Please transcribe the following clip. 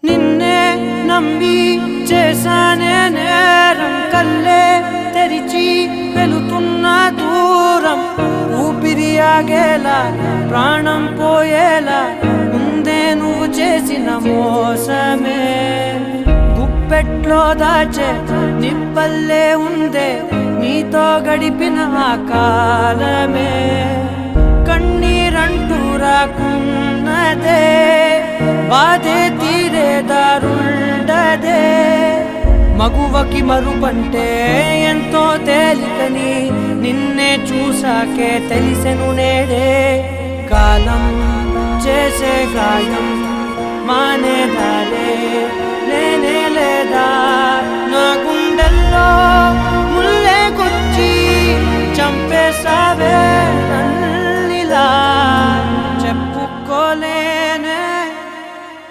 నిన్నే నమ్మి చేశానే నేరం కల్లే తెరిచి వెళుతున్న దూరం ఊపిరి ఆగేలా ప్రాణం పోయేలా ముందే నువ్వు చేసిన మోసమే గుప్పెట్లో దాచే నిప్పల్లే ఉందే నీతో గడిపిన ఆ కాలమే కన్నీరంటూ రాకున్నదే బాధే తీరే దారుండదే మగువకి మరుపంటే ఎంతో తేలికని నిన్నే చూసాకే తెలిసెను నేడే కాలం చేసే గాయం మానేదాలే